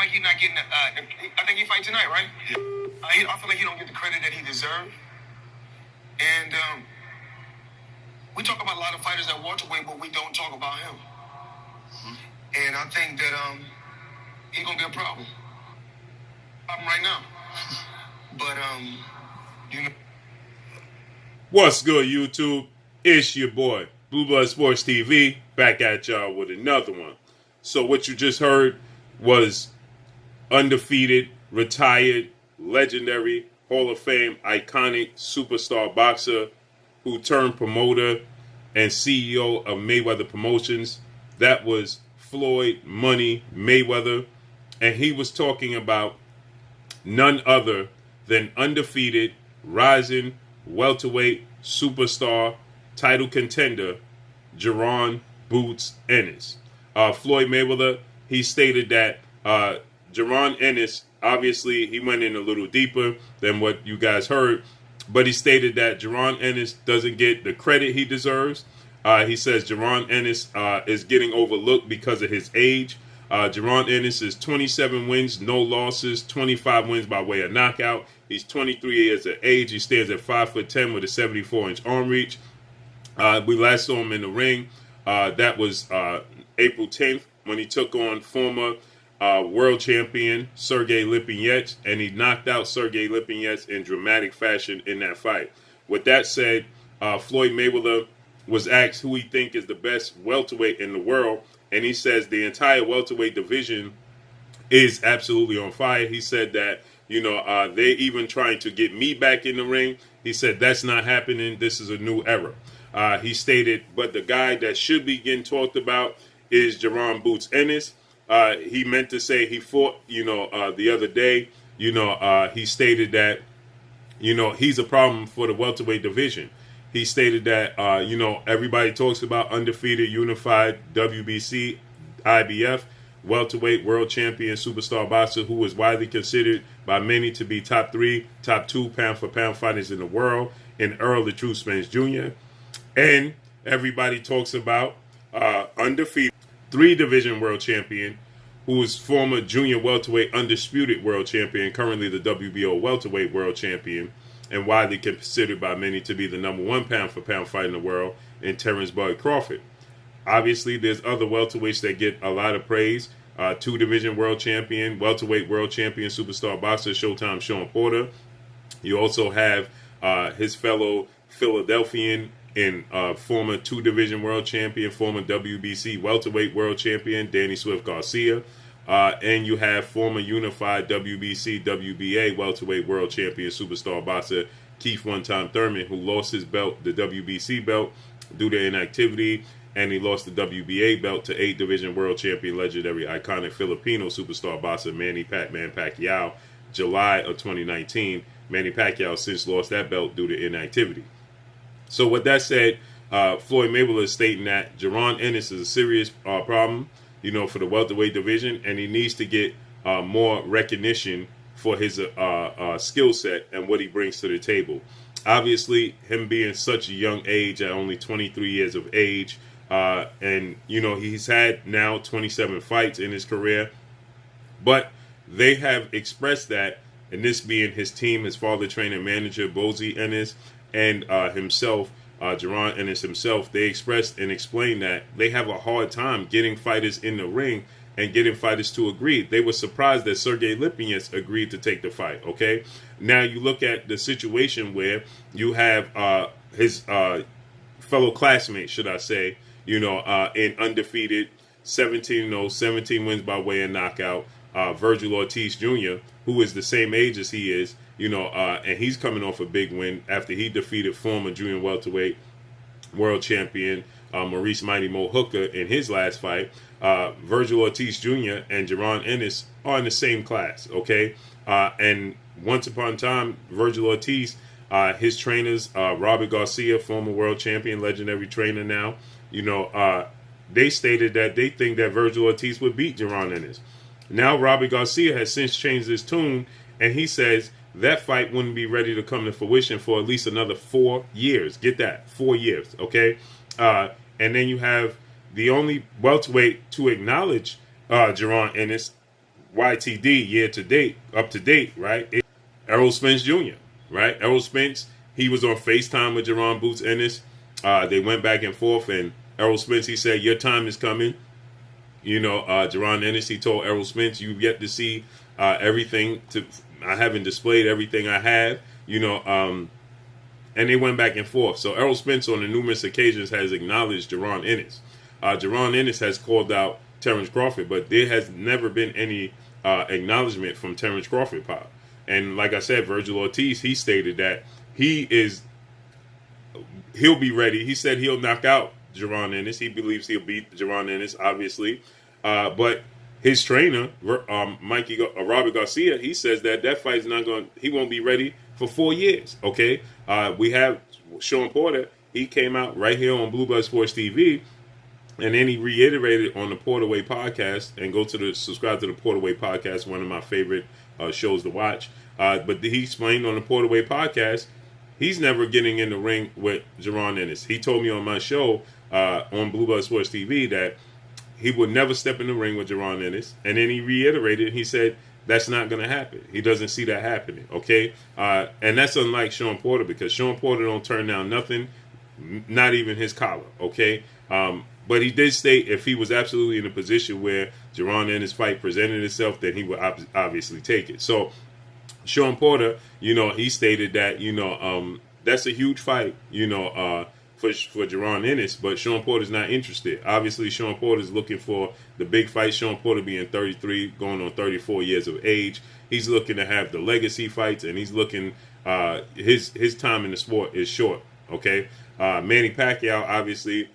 like he's not getting. I think he fight tonight, right? Yeah. I feel like he don't get the credit that he deserves. And we talk about a lot of fighters at welterweight, but we don't talk about him. And I think that he's gonna be a problem. Problem right now. But you know. What's good, YouTube? It's your boy, Blue Blood Sports TV, back at y'all with another one. So what you just heard was undefeated, retired, legendary, Hall of Fame, iconic, superstar boxer who turned promoter and CEO of Mayweather Promotions. That was Floyd Money Mayweather. And he was talking about none other than undefeated, rising, welterweight, superstar, title contender, Jaron Boots Ennis. Floyd Mayweather, he stated that Jaron Ennis, obviously he went in a little deeper than what you guys heard, but he stated that Jaron Ennis doesn't get the credit he deserves. He says Jaron Ennis is getting overlooked because of his age. Jaron Ennis is 27 wins, no losses, 25 wins by way of knockout. He's 23 years of age. He stands at 5'10" with a 74-inch arm reach. We last saw him in the ring. That was April 10th when he took on former world champion Sergey Lipinets, and he knocked out Sergey Lipinets in dramatic fashion in that fight. With that said, Floyd Mayweather was asked who he think is the best welterweight in the world, and he says the entire welterweight division is absolutely on fire. He said that, you know, they're even trying to get me back in the ring. He said that's not happening. This is a new era. He stated, but the guy that should be getting talked about is Jaron Boots Ennis. He meant to say he fought, you know, the other day. You know, he stated that, you know, he's a problem for the welterweight division. He stated that, you know, everybody talks about undefeated, unified WBC, IBF, welterweight world champion, superstar boxer who is widely considered by many to be top 3, top 2 pound-for-pound fighters in the world, in Errol Spence Jr. And everybody talks about undefeated 3-division world champion, who is former junior welterweight undisputed world champion, currently the WBO welterweight world champion, and widely considered by many to be the #1 pound-for-pound fighter in the world, in Terrence Bud Crawford. Obviously, there's other welterweights that get a lot of praise. 2-division world champion, welterweight world champion, superstar boxer, Showtime Sean Porter. You also have his fellow Philadelphian and former 2-division world champion, former WBC welterweight world champion, Danny Swift Garcia. And you have former unified WBC, WBA welterweight world champion, superstar boxer, Keith One-Time Thurman, who lost his belt, the WBC belt, due to inactivity. And he lost the WBA belt to 8-division world champion, legendary, iconic Filipino superstar boxer Manny Pacquiao, July of 2019. Manny Pacquiao since lost that belt due to inactivity. So with that said, Floyd Mayweather is stating that Jaron Ennis is a serious problem, you know, for the welterweight division, and he needs to get more recognition for his skill set and what he brings to the table. Obviously, him being such a young age, at only 23 years of age, and, you know, he's had now 27 fights in his career, but they have expressed that, and this being his team, his father, trainer, manager, Bozy Ennis, and himself, Jaron Ennis himself, they expressed and explained that they have a hard time getting fighters in the ring and getting fighters to agree. They were surprised that Sergey Lipinets agreed to take the fight, okay? Now you look at the situation where you have his fellow classmates, should I say, you know, in undefeated 17-0, 17 wins by way of knockout, Virgil Ortiz Jr., who is the same age as he is, you know, and he's coming off a big win after he defeated former junior welterweight world champion Maurice Mighty Mo Hooker in his last fight. Virgil Ortiz Jr. and Jaron Ennis are in the same class, okay? And once upon a time, Virgil Ortiz, his trainers, Robert Garcia, former world champion, legendary trainer now, you know, they stated that they think that Virgil Ortiz would beat Jaron Ennis. Now Robert Garcia has since changed his tune, and he says that fight wouldn't be ready to come to fruition for at least another 4 years. Get that, 4 years, okay? And then you have the only welterweight to acknowledge Jaron Ennis, YTD year to date, up to date, right? Errol Spence Jr., right? Errol Spence, he was on FaceTime with Jaron Boots Ennis. They went back and forth, and Errol Spence, he said, your time is coming. Jaron Ennis, he told Errol Spence, you've yet to see everything. I haven't displayed everything I have, and they went back and forth. So Errol Spence on the numerous occasions has acknowledged Jaron Ennis. Jaron Ennis has called out Terrence Crawford, but there has never been any acknowledgement from Terrence Crawford, Pop. And like I said, Virgil Ortiz, he stated that he'll be ready. He said he'll knock out Jaron Ennis. He believes he'll beat Jaron Ennis, obviously. But his trainer, Robert Garcia, he says that fight's not going. He won't be ready for 4 years. Okay, we have Sean Porter. He came out right here on Blue Blood Sports TV, and then he reiterated on the Porterway podcast. And subscribe to the Porterway podcast, one of my favorite shows to watch. But he explained on the Porterway podcast, he's never getting in the ring with Jaron Ennis. He told me on my show on Blue Blood Sports TV that he would never step in the ring with Jaron Ennis. And then he reiterated, he said, that's not going to happen. He doesn't see that happening, okay? And that's unlike Sean Porter, because Sean Porter don't turn down nothing, not even his collar, okay? But he did state if he was absolutely in a position where Jaron Ennis' fight presented itself, then he would obviously take it. So Sean Porter, he stated that, that's a huge fight, for Jaron Ennis, but Sean Porter's not interested. Obviously, Sean Porter's looking for the big fight. Sean Porter being 33, going on 34 years of age. He's looking to have the legacy fights, and he's looking, his time in the sport is short, okay? Manny Pacquiao, obviously,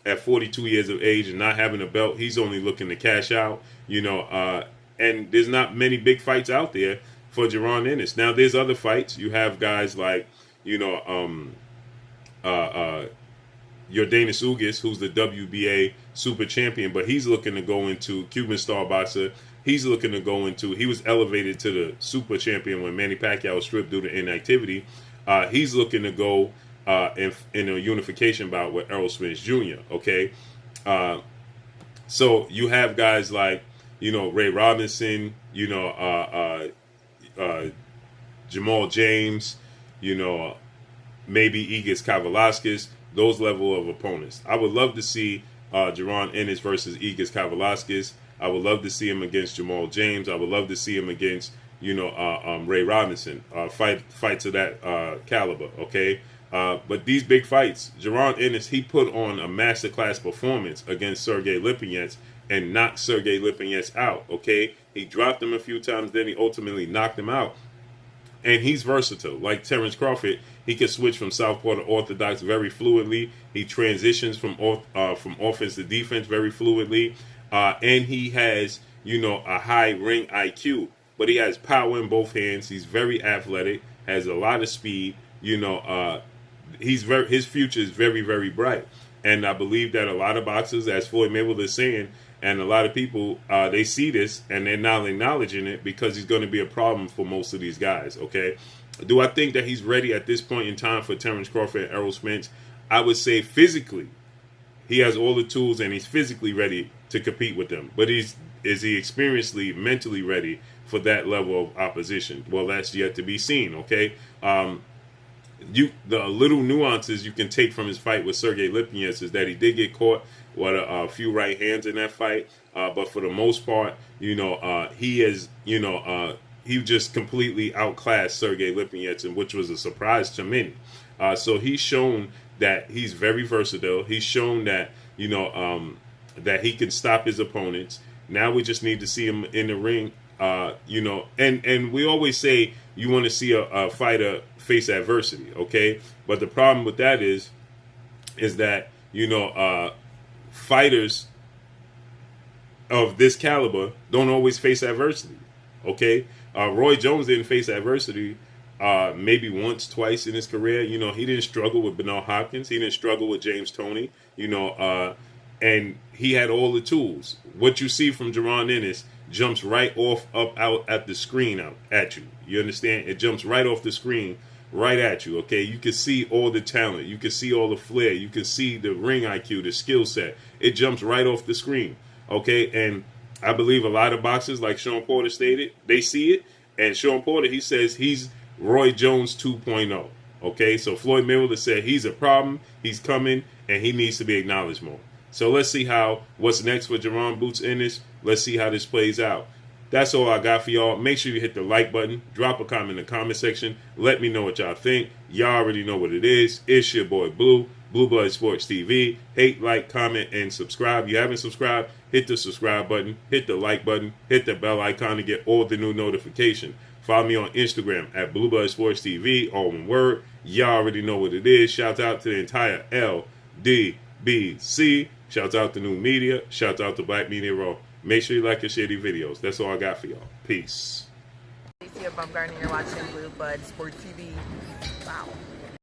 at 42 years of age and not having a belt, he's only looking to cash out, and there's not many big fights out there for Jaron Ennis. Now, there's other fights. You have guys like, Yordenis Ugas, who's the WBA super champion, but he's looking to go into Cuban star boxer. He's looking to go into, he was elevated to the super champion when Manny Pacquiao was stripped due to inactivity. He's looking to go in a unification bout with Errol Spence Jr., okay? So you have guys like, Ray Robinson, Jamal James, maybe Igis Kavalauskas, those level of opponents. I would love to see Jaron Ennis versus Igis Kavalauskas. I would love to see him against Jamal James. I would love to see him against, Ray Robinson. Fights of that caliber, okay? But these big fights, Jaron Ennis, he put on a masterclass performance against Sergey Lipinets and knocked Sergey Lipinets out, okay? He dropped him a few times, then he ultimately knocked him out. And he's versatile. Like Terrence Crawford, he can switch from southpaw to orthodox very fluidly. He transitions from offense to defense very fluidly. And he has, a high ring IQ. But he has power in both hands. He's very athletic, has a lot of speed. His future is very, very bright. And I believe that a lot of boxers, as Floyd Mayweather is saying, and a lot of people, they see this and they're not acknowledging it because he's going to be a problem for most of these guys, okay? Do I think that he's ready at this point in time for Terrence Crawford and Errol Spence? I would say physically, he has all the tools and he's physically ready to compete with them. But is he experiencely, mentally ready for that level of opposition? Well, that's yet to be seen, okay? The little nuances you can take from his fight with Sergey Lipinets is that he did get caught with a few right hands in that fight, but for the most part, he just completely outclassed Sergey Lipinets, and which was a surprise to many. So he's shown that he's very versatile. He's shown that that he can stop his opponents. Now we just need to see him in the ring. And we always say you want to see a fighter face adversity, okay? But the problem with that is that fighters of this caliber don't always face adversity, okay? Roy Jones didn't face adversity maybe once, twice in his career. He didn't struggle with Bernal Hopkins. He didn't struggle with James Toney, and he had all the tools. What you see from Jaron Ennis jumps right off out at the screen out at you. You understand? It jumps right off the screen right at you, okay? You can see all the talent. You can see all the flair. You can see the ring IQ, the skill set. It jumps right off the screen, okay? And I believe a lot of boxers, like Sean Porter stated, they see it. And Sean Porter, he says he's Roy Jones 2.0. Okay, so Floyd Mayweather said he's a problem, he's coming, and he needs to be acknowledged more. So let's see what's next for Jaron Boots Ennis. Let's see how this plays out. That's all I got for y'all. Make sure you hit the like button. Drop a comment in the comment section. Let me know what y'all think. Y'all already know what it is. It's your boy Blue, Blue Blood Sports TV. Hate, like, comment, and subscribe. If you haven't subscribed, hit the subscribe button. Hit the like button. Hit the bell icon to get all the new notifications. Follow me on Instagram at Blue Blood Sports TV, all one word. Y'all already know what it is. Shout out to the entire LDBC. Shout out to New Media. Shout out to Black Media Raw. Make sure you like and share these videos. That's all I got for y'all. Peace. You're watching Blue Blood Sports TV. Wow.